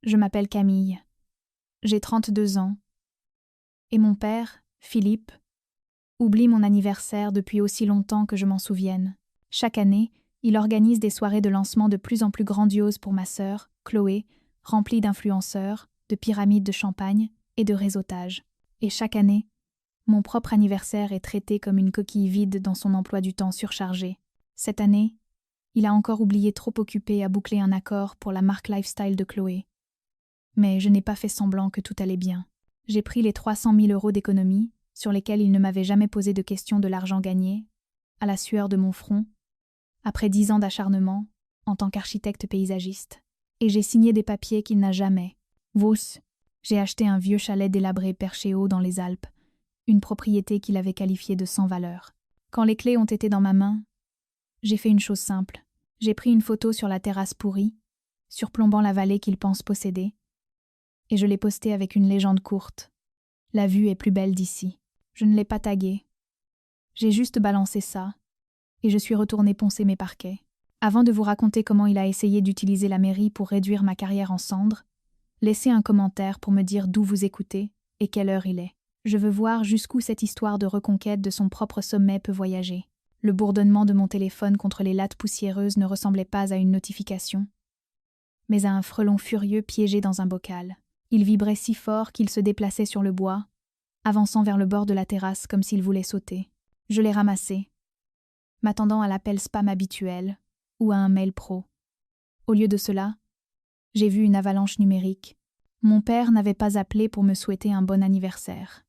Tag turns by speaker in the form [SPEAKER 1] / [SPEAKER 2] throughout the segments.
[SPEAKER 1] Je m'appelle Camille. J'ai 32 ans. Et mon père, Philippe, oublie mon anniversaire depuis aussi longtemps que je m'en souvienne. Chaque année, il organise des soirées de lancement de plus en plus grandioses pour ma sœur, Chloé, remplies d'influenceurs, de pyramides de champagne et de réseautage. Et chaque année, mon propre anniversaire est traité comme une coquille vide dans son emploi du temps surchargé. Cette année, il a encore oublié trop occupé à boucler un accord pour la marque lifestyle de Chloé. Mais je n'ai pas fait semblant que tout allait bien. J'ai pris les 300 000 € d'économie, sur lesquels il ne m'avait jamais posé de question de l'argent gagné, à la sueur de mon front, après 10 ans d'acharnement, en tant qu'architecte paysagiste. Et j'ai signé des papiers qu'il n'a jamais. Vos, j'ai acheté un vieux chalet délabré perché haut dans les Alpes, une propriété qu'il avait qualifiée de sans valeur. Quand les clés ont été dans ma main, j'ai fait une chose simple. J'ai pris une photo sur la terrasse pourrie, surplombant la vallée qu'il pense posséder, et je l'ai postée avec une légende courte. La vue est plus belle d'ici. Je ne l'ai pas tagué. J'ai juste balancé ça, et je suis retournée poncer mes parquets. Avant de vous raconter comment il a essayé d'utiliser la mairie pour réduire ma carrière en cendres, laissez un commentaire pour me dire d'où vous écoutez et quelle heure il est. Je veux voir jusqu'où cette histoire de reconquête de son propre sommet peut voyager. Le bourdonnement de mon téléphone contre les lattes poussiéreuses ne ressemblait pas à une notification, mais à un frelon furieux piégé dans un bocal. Il vibrait si fort qu'il se déplaçait sur le bois, avançant vers le bord de la terrasse comme s'il voulait sauter. Je l'ai ramassé, m'attendant à l'appel spam habituel ou à un mail pro. Au lieu de cela, j'ai vu une avalanche numérique. Mon père n'avait pas appelé pour me souhaiter un bon anniversaire.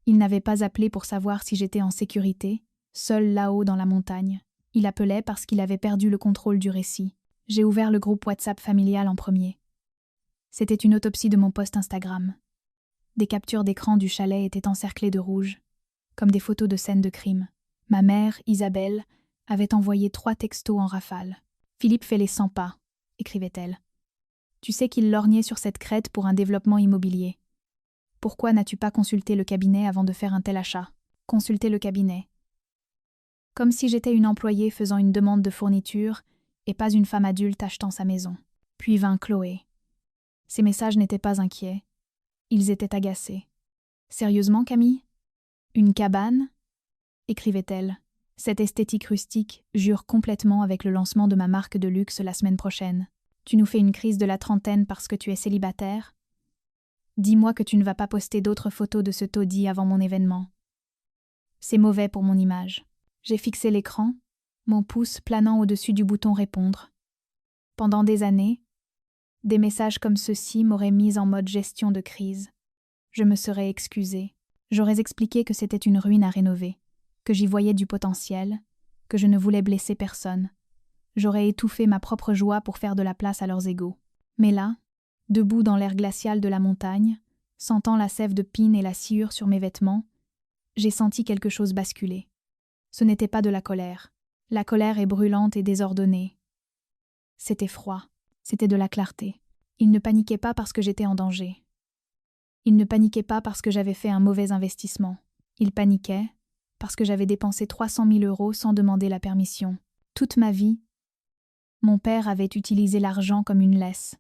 [SPEAKER 1] Il n'avait pas appelé pour savoir si j'étais en sécurité, seul là-haut dans la montagne. Il appelait parce qu'il avait perdu le contrôle du récit. J'ai ouvert le groupe WhatsApp familial en premier. C'était une autopsie de mon post Instagram. Des captures d'écran du chalet étaient encerclées de rouge, comme des photos de scènes de crime. Ma mère, Isabelle, avait envoyé 3 textos en rafale. « Philippe fait les 100 pas », écrivait-elle. « Tu sais qu'il lorgnait sur cette crête pour un développement immobilier. Pourquoi n'as-tu pas consulté le cabinet avant de faire un tel achat ? Consulter le cabinet. » Comme si j'étais une employée faisant une demande de fourniture et pas une femme adulte achetant sa maison. Puis vint Chloé. Ces messages n'étaient pas inquiets. Ils étaient agacés. « Sérieusement, Camille ? Une cabane ?» écrivait-elle. Cette esthétique rustique jure complètement avec le lancement de ma marque de luxe la semaine prochaine. Tu nous fais une crise de la trentaine parce que tu es célibataire ? Dis-moi que tu ne vas pas poster d'autres photos de ce taudis avant mon événement. C'est mauvais pour mon image. J'ai fixé l'écran, mon pouce planant au-dessus du bouton répondre. Pendant des années, des messages comme ceux-ci m'auraient mise en mode gestion de crise. Je me serais excusée. J'aurais expliqué que c'était une ruine à rénover, que j'y voyais du potentiel, que je ne voulais blesser personne. J'aurais étouffé ma propre joie pour faire de la place à leurs égos. Mais là, debout dans l'air glacial de la montagne, sentant la sève de pine et la sciure sur mes vêtements, j'ai senti quelque chose basculer. Ce n'était pas de la colère. La colère est brûlante et désordonnée. C'était froid. C'était de la clarté. Il ne paniquait pas parce que j'étais en danger. Il ne paniquait pas parce que j'avais fait un mauvais investissement. Il paniquait parce que j'avais dépensé 300 000 € sans demander la permission. Toute ma vie, mon père avait utilisé l'argent comme une laisse.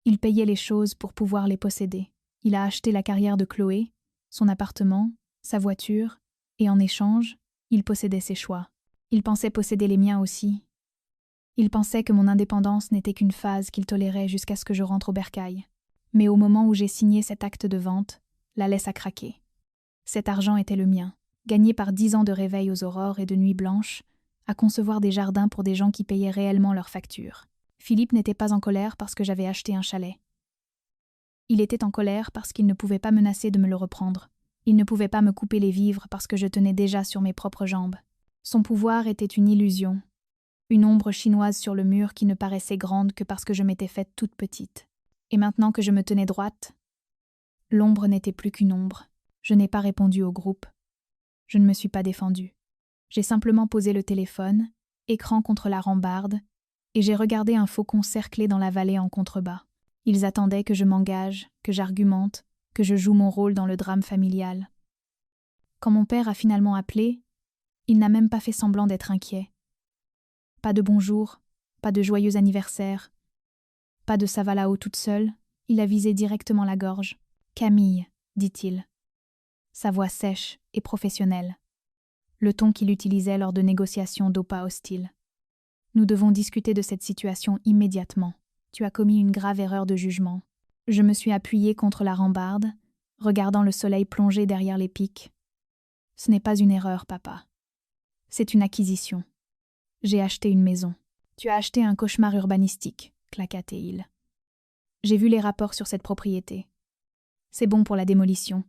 [SPEAKER 1] Il payait les choses pour pouvoir les posséder. Il a acheté la carrière de Chloé, son appartement, sa voiture, et en échange, il possédait ses choix. Il pensait posséder les miens aussi. Il pensait que mon indépendance n'était qu'une phase qu'il tolérait jusqu'à ce que je rentre au bercail. Mais au moment où j'ai signé cet acte de vente, la laisse a craqué. Cet argent était le mien, gagné par 10 ans de réveil aux aurores et de nuits blanches, à concevoir des jardins pour des gens qui payaient réellement leurs factures. Philippe n'était pas en colère parce que j'avais acheté un chalet. Il était en colère parce qu'il ne pouvait pas menacer de me le reprendre. Il ne pouvait pas me couper les vivres parce que je tenais déjà sur mes propres jambes. Son pouvoir était une illusion, une ombre chinoise sur le mur qui ne paraissait grande que parce que je m'étais faite toute petite. Et maintenant que je me tenais droite, l'ombre n'était plus qu'une ombre. Je n'ai pas répondu au groupe. Je ne me suis pas défendue. J'ai simplement posé le téléphone, écran contre la rambarde, et j'ai regardé un faucon cerclé dans la vallée en contrebas. Ils attendaient que je m'engage, que j'argumente, que je joue mon rôle dans le drame familial. Quand mon père a finalement appelé, il n'a même pas fait semblant d'être inquiet. Pas de bonjour, pas de joyeux anniversaire, pas de ça va là-haut toute seule, Il a visé directement la gorge. « Camille, dit-il. » Sa voix sèche et professionnelle. Le ton qu'il utilisait lors de négociations d'OPA hostiles. « Nous devons discuter de cette situation immédiatement. Tu as commis une grave erreur de jugement. » Je me suis appuyée contre la rambarde, regardant le soleil plonger derrière les pics. « Ce n'est pas une erreur, papa. C'est une acquisition. J'ai acheté une maison. »« Tu as acheté un cauchemar urbanistique, » claqua Théil. « J'ai vu les rapports sur cette propriété. C'est bon pour la démolition.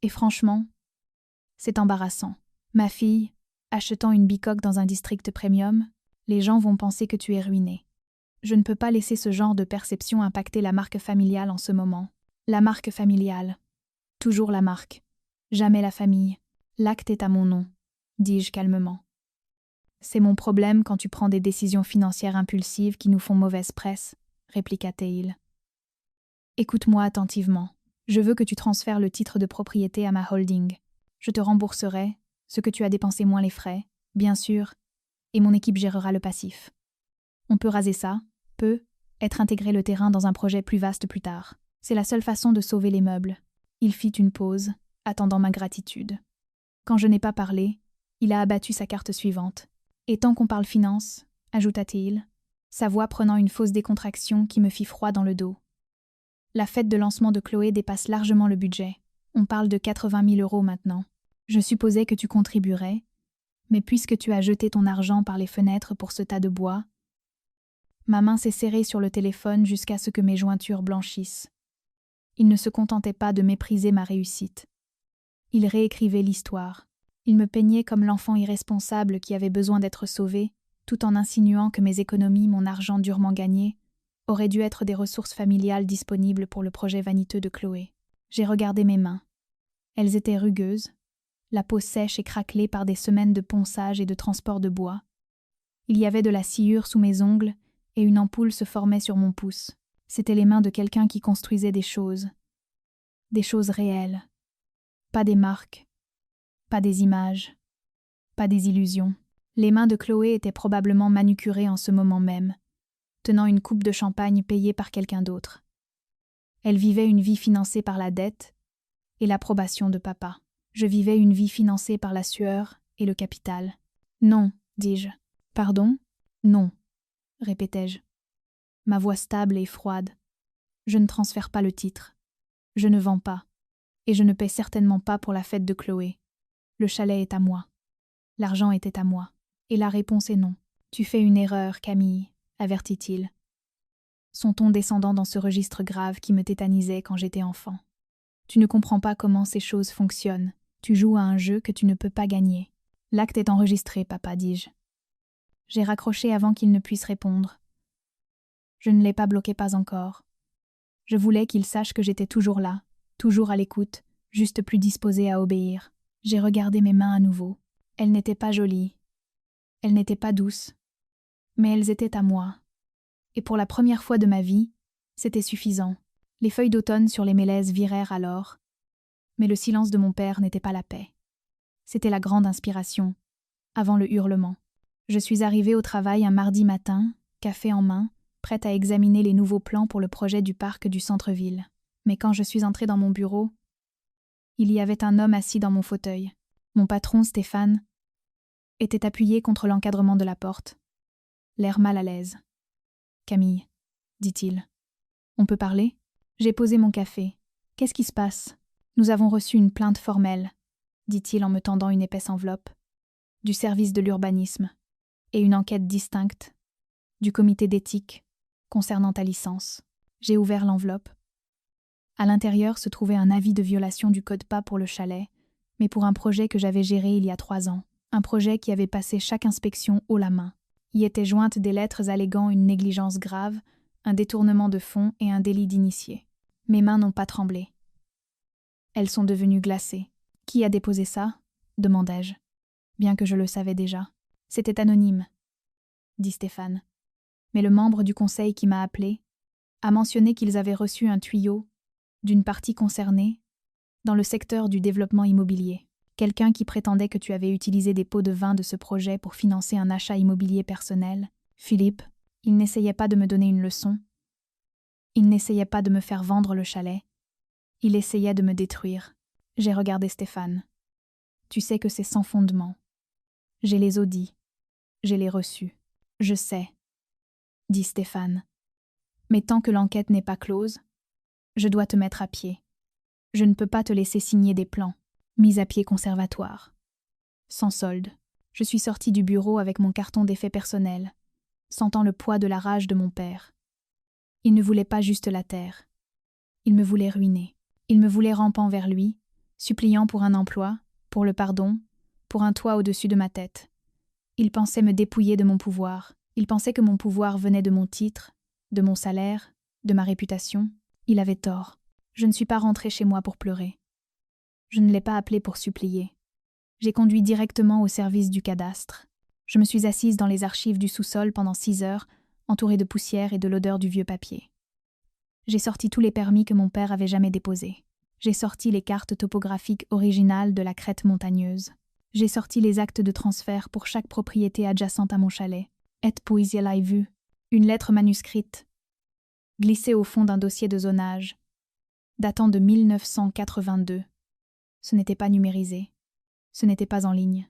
[SPEAKER 1] Et franchement, c'est embarrassant. Ma fille, achetant une bicoque dans un district premium, les gens vont penser que tu es ruiné. Je ne peux pas laisser ce genre de perception impacter la marque familiale en ce moment. La marque familiale. Toujours la marque. Jamais la famille. L'acte est à mon nom, dis-je calmement. C'est mon problème quand tu prends des décisions financières impulsives qui nous font mauvaise presse, répliqua Théil. Écoute-moi attentivement. Je veux que tu transfères le titre de propriété à ma holding. Je te rembourserai ce que tu as dépensé moins les frais, bien sûr, et mon équipe gérera le passif. On peut raser ça, être intégré le terrain dans un projet plus vaste plus tard. C'est la seule façon de sauver les meubles. Il fit une pause, attendant ma gratitude. Quand je n'ai pas parlé, il a abattu sa carte suivante. Et tant qu'on parle finance, ajouta-t-il, sa voix prenant une fausse décontraction qui me fit froid dans le dos. La fête de lancement de Chloé dépasse largement le budget. On parle de 80 000 € maintenant. Je supposais que tu contribuerais, mais puisque tu as jeté ton argent par les fenêtres pour ce tas de bois, ma main s'est serrée sur le téléphone jusqu'à ce que mes jointures blanchissent. Il ne se contentait pas de mépriser ma réussite. Il réécrivait l'histoire. Il me peignait comme l'enfant irresponsable qui avait besoin d'être sauvé, tout en insinuant que mes économies, mon argent durement gagné, auraient dû être des ressources familiales disponibles pour le projet vaniteux de Chloé. J'ai regardé mes mains. Elles étaient rugueuses, la peau sèche et craquelée par des semaines de ponçage et de transport de bois. Il y avait de la sciure sous mes ongles et une ampoule se formait sur mon pouce. C'étaient les mains de quelqu'un qui construisait des choses réelles. Pas des marques, pas des images, pas des illusions. Les mains de Chloé étaient probablement manucurées en ce moment même, tenant une coupe de champagne payée par quelqu'un d'autre. Elle vivait une vie financée par la dette et l'approbation de papa. Je vivais une vie financée par la sueur et le capital. Non, dis-je. Pardon ? Non, répétai-je. Ma voix stable et froide. Je ne transfère pas le titre. Je ne vends pas. Et je ne paie certainement pas pour la fête de Chloé. Le chalet est à moi. L'argent était à moi. Et la réponse est non. Tu fais une erreur, Camille, avertit-il. Son ton descendant dans ce registre grave qui me tétanisait quand j'étais enfant. Tu ne comprends pas comment ces choses fonctionnent. Tu joues à un jeu que tu ne peux pas gagner. L'acte est enregistré, papa, dis-je. J'ai raccroché avant qu'il ne puisse répondre. Je ne l'ai pas bloqué, pas encore. Je voulais qu'il sache que j'étais toujours là, toujours à l'écoute, juste plus disposée à obéir. J'ai regardé mes mains à nouveau. Elles n'étaient pas jolies. Elles n'étaient pas douces. Mais elles étaient à moi. Et pour la première fois de ma vie, c'était suffisant. Les feuilles d'automne sur les mélèzes virèrent alors. Mais le silence de mon père n'était pas la paix. C'était la grande inspiration, avant le hurlement. Je suis arrivée au travail un mardi matin, café en main, prête à examiner les nouveaux plans pour le projet du parc du centre-ville. Mais quand je suis entrée dans mon bureau, il y avait un homme assis dans mon fauteuil. Mon patron, Stéphane, était appuyé contre l'encadrement de la porte, l'air mal à l'aise. « Camille, dit-il, on peut parler ?» J'ai posé mon café. « Qu'est-ce qui se passe ? Nous avons reçu une plainte formelle, dit-il en me tendant une épaisse enveloppe, du service de l'urbanisme, et une enquête distincte, du comité d'éthique, concernant ta licence. » J'ai ouvert l'enveloppe. À l'intérieur se trouvait un avis de violation du code PA pour le chalet, mais pour un projet que j'avais géré il y a 3 ans. Un projet qui avait passé chaque inspection haut la main. Y étaient jointes des lettres alléguant une négligence grave, un détournement de fonds et un délit d'initié. Mes mains n'ont pas tremblé. Elles sont devenues glacées. « Qui a déposé ça ?» demandai-je, bien que je le savais déjà. « C'était anonyme, » dit Stéphane. Mais le membre du conseil qui m'a appelé a mentionné qu'ils avaient reçu un tuyau d'une partie concernée dans le secteur du développement immobilier. Quelqu'un qui prétendait que tu avais utilisé des pots de vin de ce projet pour financer un achat immobilier personnel. Philippe, il n'essayait pas de me donner une leçon. Il n'essayait pas de me faire vendre le chalet. Il essayait de me détruire. J'ai regardé Stéphane. Tu sais que c'est sans fondement. J'ai les audits. J'ai les reçus. Je sais, dit Stéphane. Mais tant que l'enquête n'est pas close, je dois te mettre à pied. Je ne peux pas te laisser signer des plans. Mise à pied conservatoire. Sans solde. Je suis sortie du bureau avec mon carton d'effets personnels, sentant le poids de la rage de mon père. Il ne voulait pas juste la terre. Il me voulait ruiner. Il me voulait rampant vers lui, suppliant pour un emploi, pour le pardon, pour un toit au-dessus de ma tête. Il pensait me dépouiller de mon pouvoir. Il pensait que mon pouvoir venait de mon titre, de mon salaire, de ma réputation. Il avait tort. Je ne suis pas rentrée chez moi pour pleurer. Je ne l'ai pas appelé pour supplier. J'ai conduit directement au service du cadastre. Je me suis assise dans les archives du sous-sol pendant 6 heures, entourée de poussière et de l'odeur du vieux papier. J'ai sorti tous les permis que mon père avait jamais déposés. J'ai sorti les cartes topographiques originales de la crête montagneuse. J'ai sorti les actes de transfert pour chaque propriété adjacente à mon chalet. Et puis je l'ai vu. Une lettre manuscrite, glissée au fond d'un dossier de zonage, datant de 1982. Ce n'était pas numérisé. Ce n'était pas en ligne.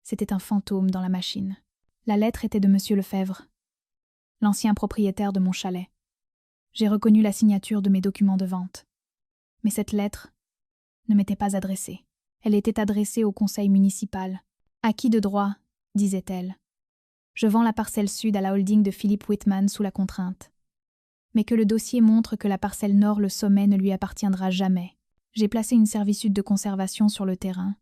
[SPEAKER 1] C'était un fantôme dans la machine. La lettre était de Monsieur Lefebvre, l'ancien propriétaire de mon chalet. J'ai reconnu la signature de mes documents de vente. Mais cette lettre ne m'était pas adressée. Elle était adressée au conseil municipal. « À qui de droit ?» disait-elle. « Je vends la parcelle sud à la holding de Philippe Whitman sous la contrainte. Mais que le dossier montre que la parcelle nord, le sommet, ne lui appartiendra jamais. J'ai placé une servitude de conservation sur le terrain,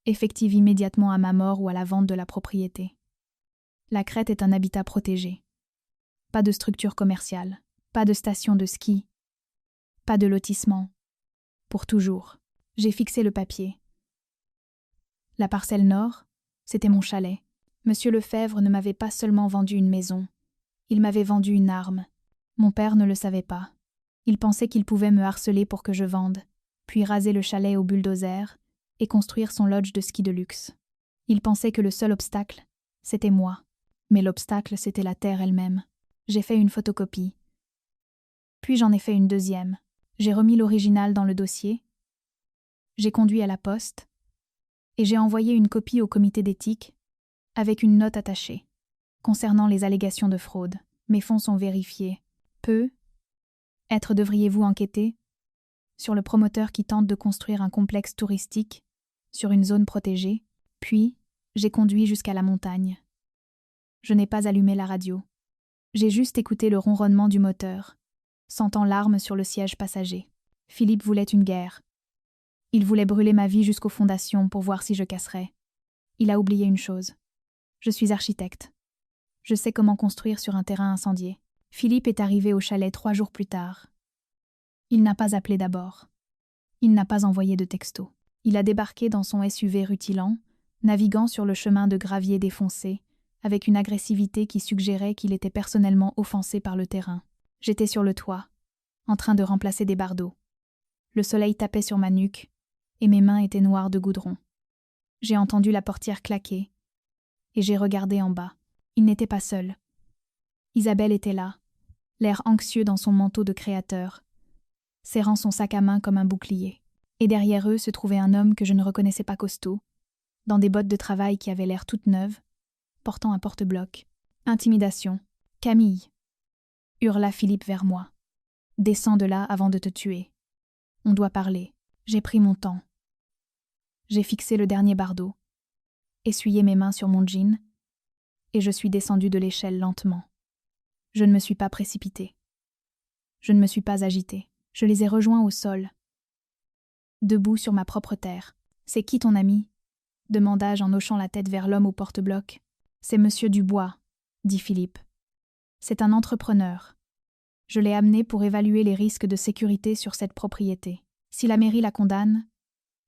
[SPEAKER 1] effective immédiatement à ma mort ou à la vente de la propriété. La crête est un habitat protégé. Pas de structure commerciale, pas de station de ski, pas de lotissement. Pour toujours. J'ai fixé le papier. La parcelle nord, c'était mon chalet. Monsieur Lefebvre ne m'avait pas seulement vendu une maison, il m'avait vendu une arme. Mon père ne le savait pas. Il pensait qu'il pouvait me harceler pour que je vende, puis raser le chalet au bulldozer et construire son lodge de ski de luxe. Il pensait que le seul obstacle, c'était moi. Mais l'obstacle, c'était la terre elle-même. J'ai fait une photocopie. Puis j'en ai fait une deuxième. J'ai remis l'original dans le dossier. J'ai conduit à la poste. Et j'ai envoyé une copie au comité d'éthique avec une note attachée. Concernant les allégations de fraude, mes fonds sont vérifiés. Devriez-vous enquêter sur le promoteur qui tente de construire un complexe touristique sur une zone protégée. Puis, j'ai conduit jusqu'à la montagne. Je n'ai pas allumé la radio. J'ai juste écouté le ronronnement du moteur, sentant l'arme sur le siège passager. Philippe voulait une guerre. Il voulait brûler ma vie jusqu'aux fondations pour voir si je casserais. Il a oublié une chose. Je suis architecte. Je sais comment construire sur un terrain incendié. Philippe est arrivé au chalet 3 jours plus tard. Il n'a pas appelé d'abord. Il n'a pas envoyé de texto. Il a débarqué dans son SUV rutilant, naviguant sur le chemin de gravier défoncé, avec une agressivité qui suggérait qu'il était personnellement offensé par le terrain. J'étais sur le toit, en train de remplacer des bardeaux. Le soleil tapait sur ma nuque, et mes mains étaient noires de goudron. J'ai entendu la portière claquer, et j'ai regardé en bas. Il n'était pas seul. Isabelle était là, l'air anxieux dans son manteau de créateur, serrant son sac à main comme un bouclier. Et derrière eux se trouvait un homme que je ne reconnaissais pas costaud, dans des bottes de travail qui avaient l'air toutes neuves, portant un porte-bloc. Intimidation. « Camille !» hurla Philippe vers moi. « Descends de là avant de te tuer. On doit parler. » J'ai pris mon temps. J'ai fixé le dernier bardeau, essuyé mes mains sur mon jean, et je suis descendue de l'échelle lentement. Je ne me suis pas précipitée. Je ne me suis pas agitée. Je les ai rejoints au sol, debout sur ma propre terre. « C'est qui ton ami ?» demanda-je en hochant la tête vers l'homme au porte-bloc. « C'est Monsieur Dubois, » dit Philippe. « C'est un entrepreneur. Je l'ai amené pour évaluer les risques de sécurité sur cette propriété. Si la mairie la condamne,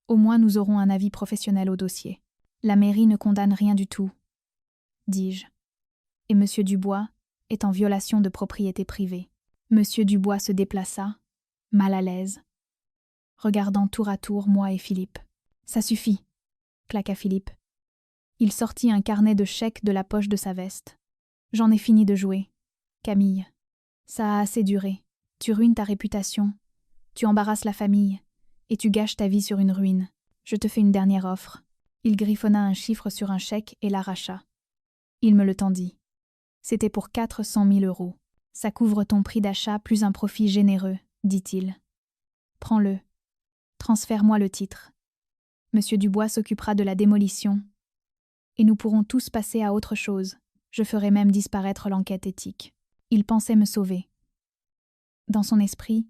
[SPEAKER 1] au moins nous aurons un avis professionnel au dossier. La mairie ne condamne rien du tout, dis-je. Et Monsieur Dubois est en violation de propriété privée. » Monsieur Dubois se déplaça, mal à l'aise, regardant tour à tour moi et Philippe. « Ça suffit !» claqua Philippe. Il sortit un carnet de chèques de la poche de sa veste. « J'en ai fini de jouer. Camille, ça a assez duré. Tu ruines ta réputation, tu embarrasses la famille, et tu gâches ta vie sur une ruine. Je te fais une dernière offre. » Il griffonna un chiffre sur un chèque et l'arracha. Il me le tendit. C'était pour 400 000 €. « Ça couvre ton prix d'achat plus un profit généreux, » dit-il. « Prends-le. Transfère-moi le titre. Monsieur Dubois s'occupera de la démolition, et nous pourrons tous passer à autre chose. Je ferai même disparaître l'enquête éthique. » Il pensait me sauver. Dans son esprit,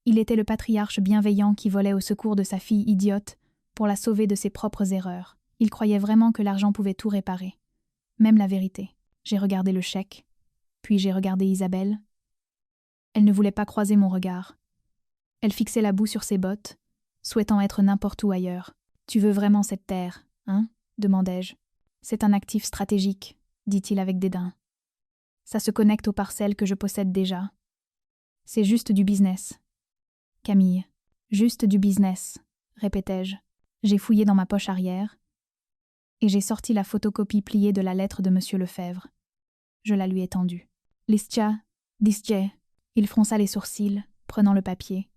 [SPEAKER 1] il était le patriarche bienveillant qui volait au secours de sa fille idiote pour la sauver de ses propres erreurs. Il croyait vraiment que l'argent pouvait tout réparer, même la vérité. J'ai regardé le chèque, puis j'ai regardé Isabelle. Elle ne voulait pas croiser mon regard. Elle fixait la boue sur ses bottes, souhaitant être n'importe où ailleurs. « Tu veux vraiment cette terre, hein ?» demandai-je. « C'est un actif stratégique, » dit-il avec dédain. « Ça se connecte aux parcelles que je possède déjà. C'est juste du business. » « Camille, juste du business, » répétai-je. J'ai fouillé dans ma poche arrière et j'ai sorti la photocopie pliée de la lettre de Monsieur Lefebvre. Je la lui ai tendue. « Listia, disje » Il fronça les sourcils, prenant le papier.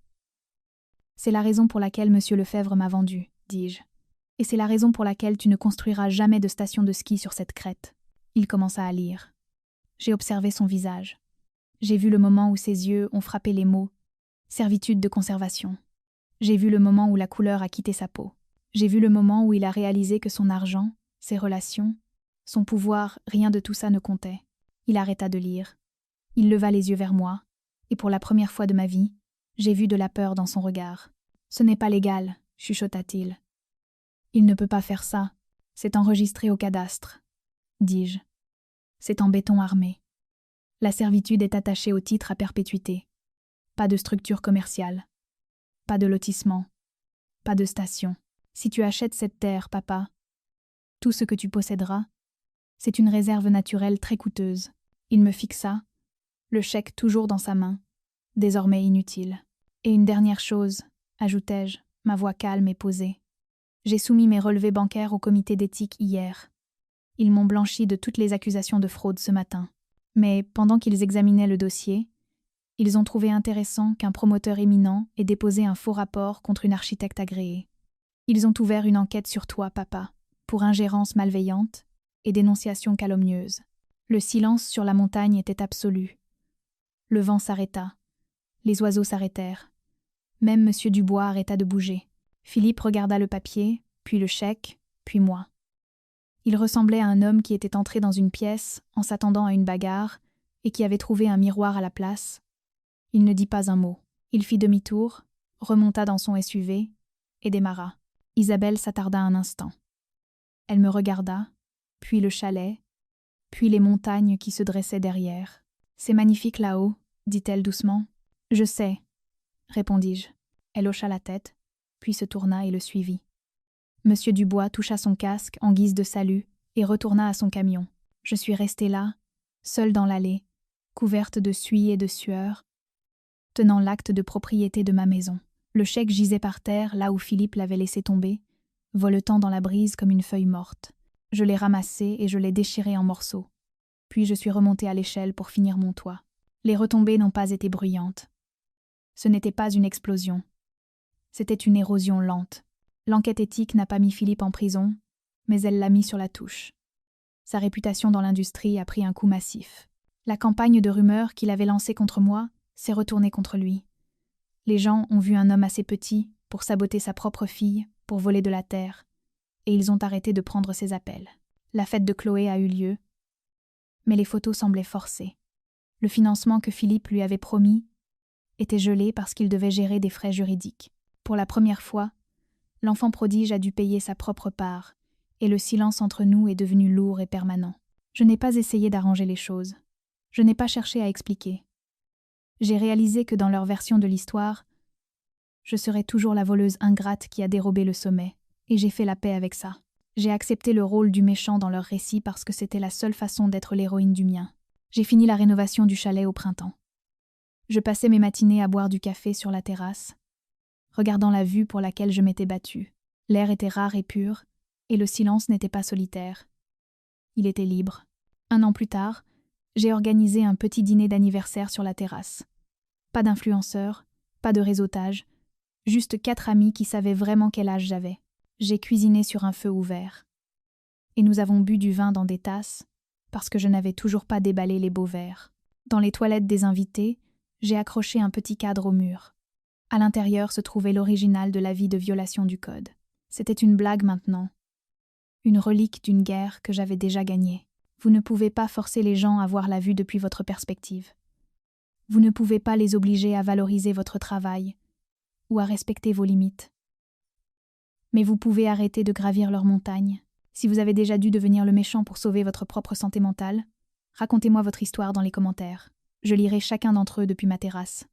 [SPEAKER 1] « C'est la raison pour laquelle Monsieur Lefebvre m'a vendu, » dis-je. « Et c'est la raison pour laquelle tu ne construiras jamais de station de ski sur cette crête. » Il commença à lire. J'ai observé son visage. J'ai vu le moment où ses yeux ont frappé les mots « servitude de conservation ». J'ai vu le moment où la couleur a quitté sa peau. J'ai vu le moment où il a réalisé que son argent, ses relations, son pouvoir, rien de tout ça ne comptait. Il arrêta de lire. Il leva les yeux vers moi, et pour la première fois de ma vie, j'ai vu de la peur dans son regard. « Ce n'est pas légal, » chuchota-t-il. « Il ne peut pas faire ça. C'est enregistré au cadastre, » dis-je. « C'est en béton armé. La servitude est attachée au titre à perpétuité. Pas de structure commerciale. Pas de lotissement. Pas de station. Si tu achètes cette terre, papa, tout ce que tu posséderas, c'est une réserve naturelle très coûteuse. » Il me fixa, le chèque toujours dans sa main, désormais inutile. « Et une dernière chose, » ajoutai-je, ma voix calme et posée. « J'ai soumis mes relevés bancaires au comité d'éthique hier. Ils m'ont blanchi de toutes les accusations de fraude ce matin. Mais pendant qu'ils examinaient le dossier, ils ont trouvé intéressant qu'un promoteur éminent ait déposé un faux rapport contre une architecte agréée. Ils ont ouvert une enquête sur toi, papa, pour ingérence malveillante et dénonciation calomnieuse. » Le silence sur la montagne était absolu. Le vent s'arrêta. Les oiseaux s'arrêtèrent. Même Monsieur Dubois arrêta de bouger. Philippe regarda le papier, puis le chèque, puis moi. Il ressemblait à un homme qui était entré dans une pièce en s'attendant à une bagarre et qui avait trouvé un miroir à la place. Il ne dit pas un mot. Il fit demi-tour, remonta dans son SUV et démarra. Isabelle s'attarda un instant. Elle me regarda, puis le chalet, puis les montagnes qui se dressaient derrière. « C'est magnifique là-haut, » dit-elle doucement. « Je sais, » répondis-je. Elle hocha la tête, puis se tourna et le suivit. Monsieur Dubois toucha son casque en guise de salut et retourna à son camion. Je suis restée là, seule dans l'allée, couverte de suie et de sueur, tenant l'acte de propriété de ma maison. Le chèque gisait par terre là où Philippe l'avait laissé tomber, voletant dans la brise comme une feuille morte. Je l'ai ramassé et je l'ai déchiré en morceaux. Puis je suis remontée à l'échelle pour finir mon toit. Les retombées n'ont pas été bruyantes. Ce n'était pas une explosion. C'était une érosion lente. L'enquête éthique n'a pas mis Philippe en prison, mais elle l'a mis sur la touche. Sa réputation dans l'industrie a pris un coup massif. La campagne de rumeurs qu'il avait lancée contre moi s'est retournée contre lui. Les gens ont vu un homme assez petit pour saboter sa propre fille, pour voler de la terre, et ils ont arrêté de prendre ses appels. La fête de Chloé a eu lieu, mais les photos semblaient forcées. Le financement que Philippe lui avait promis était gelé parce qu'il devait gérer des frais juridiques. Pour la première fois, l'enfant prodige a dû payer sa propre part, et le silence entre nous est devenu lourd et permanent. Je n'ai pas essayé d'arranger les choses. Je n'ai pas cherché à expliquer. J'ai réalisé que dans leur version de l'histoire, je serais toujours la voleuse ingrate qui a dérobé le sommet, et j'ai fait la paix avec ça. J'ai accepté le rôle du méchant dans leur récit parce que c'était la seule façon d'être l'héroïne du mien. J'ai fini la rénovation du chalet au printemps. Je passais mes matinées à boire du café sur la terrasse, regardant la vue pour laquelle je m'étais battue. L'air était rare et pur, et le silence n'était pas solitaire. Il était libre. 1 an plus tard, j'ai organisé un petit dîner d'anniversaire sur la terrasse. Pas d'influenceurs, pas de réseautage, juste 4 amis qui savaient vraiment quel âge j'avais. J'ai cuisiné sur un feu ouvert. Et nous avons bu du vin dans des tasses, parce que je n'avais toujours pas déballé les beaux verres. Dans les toilettes des invités, j'ai accroché un petit cadre au mur. À l'intérieur se trouvait l'original de l'avis de violation du code. C'était une blague maintenant. Une relique d'une guerre que j'avais déjà gagnée. Vous ne pouvez pas forcer les gens à voir la vue depuis votre perspective. Vous ne pouvez pas les obliger à valoriser votre travail ou à respecter vos limites. Mais vous pouvez arrêter de gravir leurs montagnes. Si vous avez déjà dû devenir le méchant pour sauver votre propre santé mentale, racontez-moi votre histoire dans les commentaires. Je lirai chacun d'entre eux depuis ma terrasse.